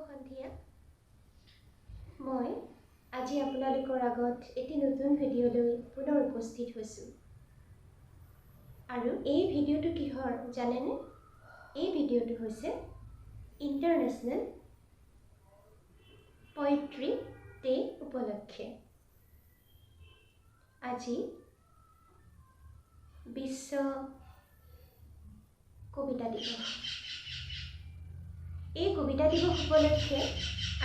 সন্ধিয়া মই আজি আপোনালোকৰ আগত এটি নতুন ভিডিঅ' লৈ পুনৰ উপস্থিত হৈছোঁ আৰু এই ভিডিঅ'টো কিহৰ জানেনে এই ভিডিঅ'টো হৈছে ইণ্টাৰনেশ্যনেল পোয়েট্ৰি ডে উপলক্ষে আজি বিশ্ব কবিতা দিৱস এই কবিতা দিৱস উপলক্ষে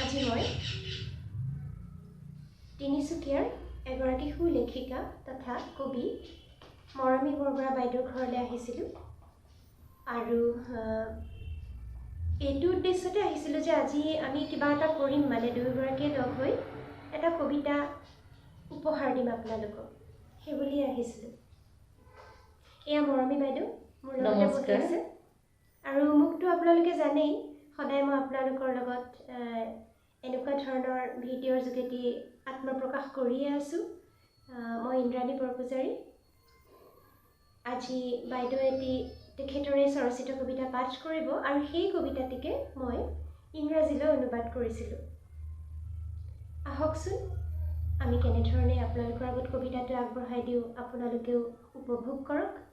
আজি মই তিনিচুকীয়াৰ এগৰাকী সুলেখিকা তথা কবি মৰমী বৰবৰা বাইদেউৰ ঘৰলৈ আহিছিলোঁ আৰু এইটো উদ্দেশ্যতে আহিছিলোঁ যে আজি আমি কিবা এটা কৰিম মানে দুয়োগৰাকীয়ে লগ হৈ এটা কবিতা উপহাৰ দিম আপোনালোকক সেইবুলি আহিছিলোঁ এয়া মৰমী বাইদেউ মোৰ লগতে বহি আছে আৰু মোকতো আপোনালোকে জানেই সদায় মই আপোনালোকৰ লগত এনেকুৱা ধৰণৰ ভিডিঅ'ৰ যোগেদি আত্মপ্ৰকাশ কৰিয়ে আছোঁ মই ইন্দ্ৰাণী বৰপূজাৰী আজি বাইদেউ এটি তেখেতৰে স্বৰচিত কবিতা পাঠ কৰিব আৰু সেই কবিতাটিকে মই ইংৰাজীলৈ অনুবাদ কৰিছিলোঁ আহকচোন আমি কেনেধৰণে আপোনালোকৰ আগত কবিতাটো আগবঢ়াই দিওঁ আপোনালোকেও উপভোগ কৰক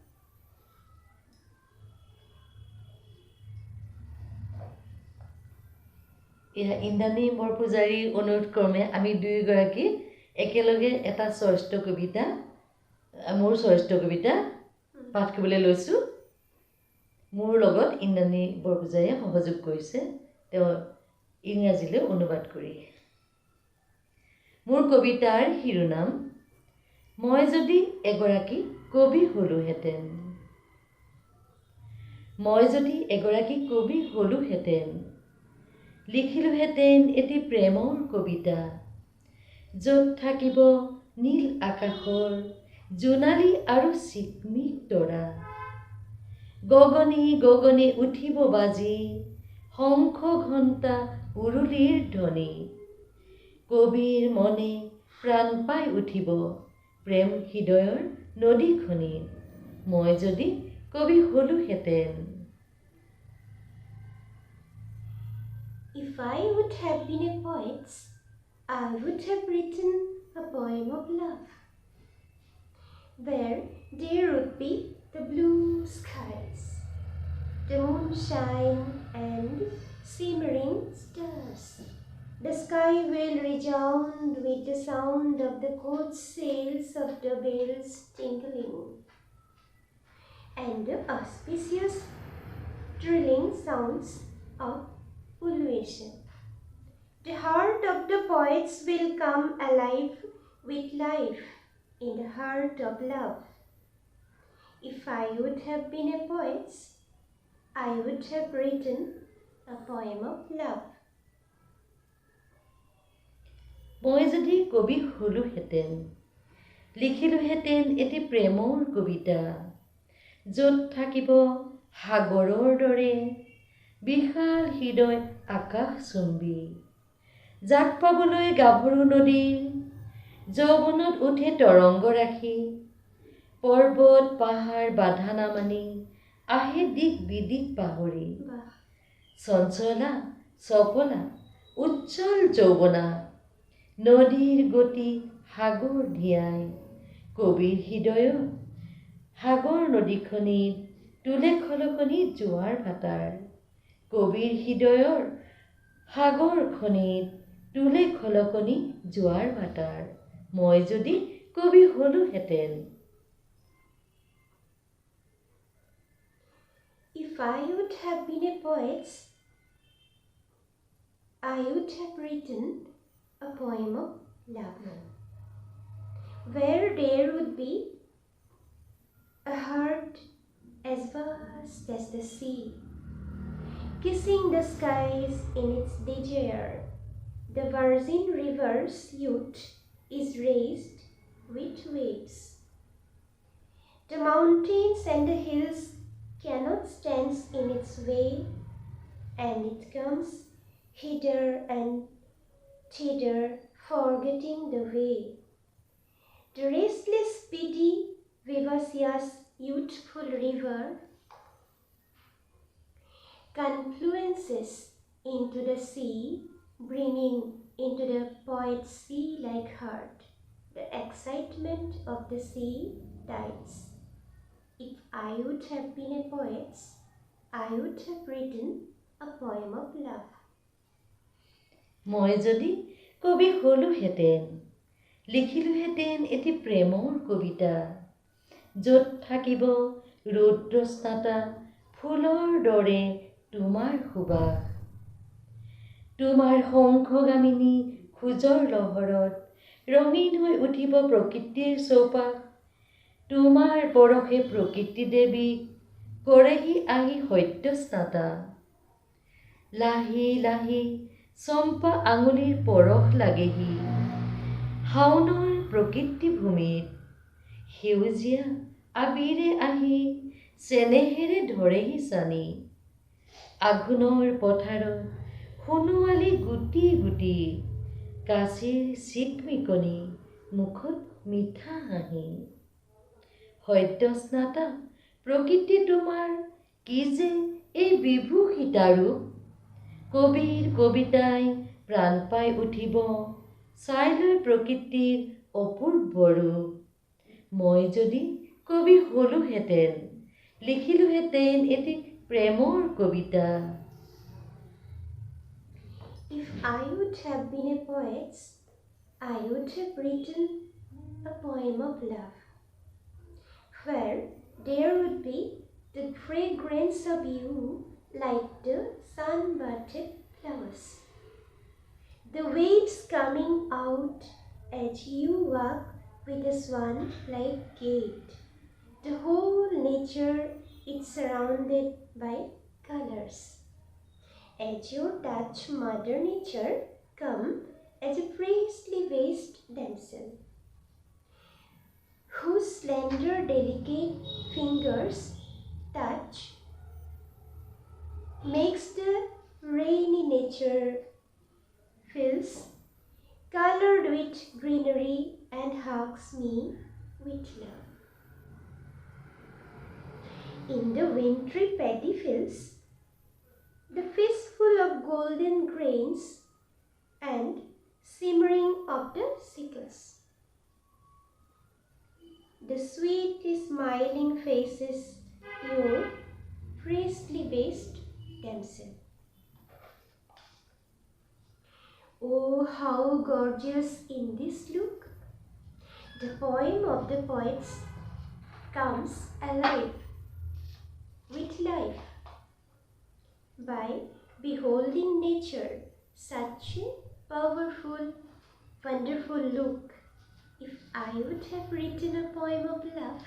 ইন্দ্ৰাণী বৰপূজাৰীৰ অনুৰোধ ক্ৰমে আমি দুয়োগৰাকী একেলগে এটা স্বৰচিত কবিতা মোৰ স্বৰচিত কবিতা পাঠ কৰিবলৈ লৈছোঁ মোৰ লগত ইন্দ্ৰাণী বৰপূজাৰীয়ে সহযোগ কৰিছে তেওঁ ইংৰাজীলৈ অনুবাদ কৰি মোৰ কবিতাৰ শিৰোনাম মই যদি এগৰাকী কবি হলোহেঁতেন মই যদি এগৰাকী কবি হলোহেঁতেন লিখিলোহেঁতেন এটি প্ৰেমৰ কবিতা য'ত থাকিব নীল আকাশৰ জোনালী আৰু চিকমিক তৰা গগনি গগনি উঠিব বাজি শংখ ঘণ্টা উৰুলিৰ ধ্বনি কবিৰ মনে প্ৰাণ পাই উঠিব প্ৰেম হৃদয়ৰ নদীখনিত মই যদি কবি হলোহেঁতেন If I would have been a poet, I would have written a poem of love, where there would be the blue skies, the moonshine and shimmering stars. The sky will resound with the sound of the coach sails of the bells tinkling, and the auspicious thrilling sounds of ululation. The heart of the poets will come alive with life in the heart of love. If I would have been a poet, I would have written a poem of love. মই যদি কবি হলোহেঁতেন লিখিলোহেঁতেন এটি প্ৰেমৰ কবিতা য'ত থাকিব সাগৰৰ দৰে বিশাল হৃদয় আকাশ চুম্বি জাক পাবলৈ গাভৰু নদীৰ যৌৱনত উঠে তৰংগ ৰাখি পৰ্বত পাহাৰ বাধা নামানি আহে দিক বিদিক পাহৰি চঞ্চলা চপলা উজ্জ্বল যৌৱনা নদীৰ গতি সাগৰ ধিয়াই কবিৰ হৃদয়ত সাগৰ নদীখনিত তোলে খলকনি জোৱাৰ ভাটাৰ কবিৰ হৃদয়ৰ সাগৰখনিত তোলে খলকনি জোৱাৰ ভাটাৰ মই যদি কবি হলোহেঁতেন If I would have been a poet, I would have written a poem of love, where there would be a heart as vast as the sea, kissing the skies in its desire. The virgin river's youth is raised with waves. The mountains and the hills cannot stand in its way, and it comes hither and thither, forgetting the way. The restless, speedy, vivacious, youthful river confluences into the sea, bringing into the poet's sea-like heart the excitement of the sea tides. If I would have been a poet, I would have written a poem of love. মই যদি কবি হলোহেঁতেন লিখিলোহেঁতেন এটি প্ৰেমৰ কবিতা য'ত থাকিব ৰৌদ্ৰস্নাতা ফুলৰ দৰে তোমাৰ সুবাস তোমাৰ শংখগামিনী খোজৰ লহৰত ৰঙীন হৈ উঠিব প্ৰকৃতিৰ চৌপাশ তোমাৰ পৰশে প্ৰকৃতি দেৱীক কৰেহি আহি সত্যস্নাতা লাহি লাহি চম্পা আঙুলিৰ পৰশ লাগেহি শাওনৰ প্ৰকৃতি ভূমিত সেউজীয়া আবিৰে আহি চেনেহেৰে ধৰেহি চানি আঘোণৰ পথাৰত সোণোৱালী গুটি গুটি কাচিৰ চিকমিকনি মুখত মিঠা হাঁহি সত্যস্নাতা প্ৰকৃতি তোমাৰ কি যে এই বিভূষিতা ৰূপ কবিৰ কবিতাই প্ৰাণ পাই উঠিব চাই লৈ প্ৰকৃতিৰ অপূৰ্ব ৰূপ মই যদি কবি হলোহেঁতেন লিখিলোহেঁতেন এটি প্ৰেমৰ কবিতা If I would have been a poet, I would have written a poem of love, where there would be the fragrance of you like the sun-budded flowers, the waves coming out as you walk with a swan-like gait, the whole nature is surrounded by colors. As you touch Mother Nature, come as a freshly raised damsel, whose slender, delicate fingers touch makes the rainy nature feels colored with greenery and hugs me with love. In the wintry paddy fields, the fistful of golden grains and simmering of the sickles, the sweet smiling faces your freshly based damsel. Oh, how gorgeous in this look! The poem of the poets comes alive with life by beholding nature, such a powerful, wonderful look. If I would have written a poem of love,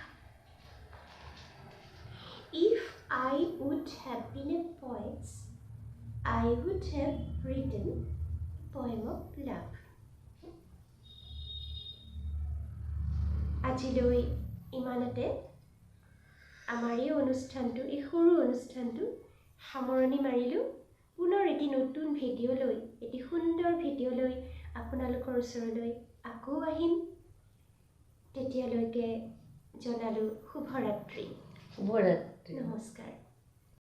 if I would have been a poet, I would have written a poem of love. আজিলৈ ইমানতে আমাৰ এই অনুষ্ঠানটো এই সৰু অনুষ্ঠানটো সামৰণি মাৰিলোঁ পুনৰ এটি নতুন ভিডিঅ' লৈ এটি সুন্দৰ ভিডিঅ' লৈ আপোনালোকৰ ওচৰলৈ আকৌ আহিম তেতিয়ালৈকে জনালোঁ শুভৰাত্ৰি শুভৰাত্ৰি নমস্কাৰ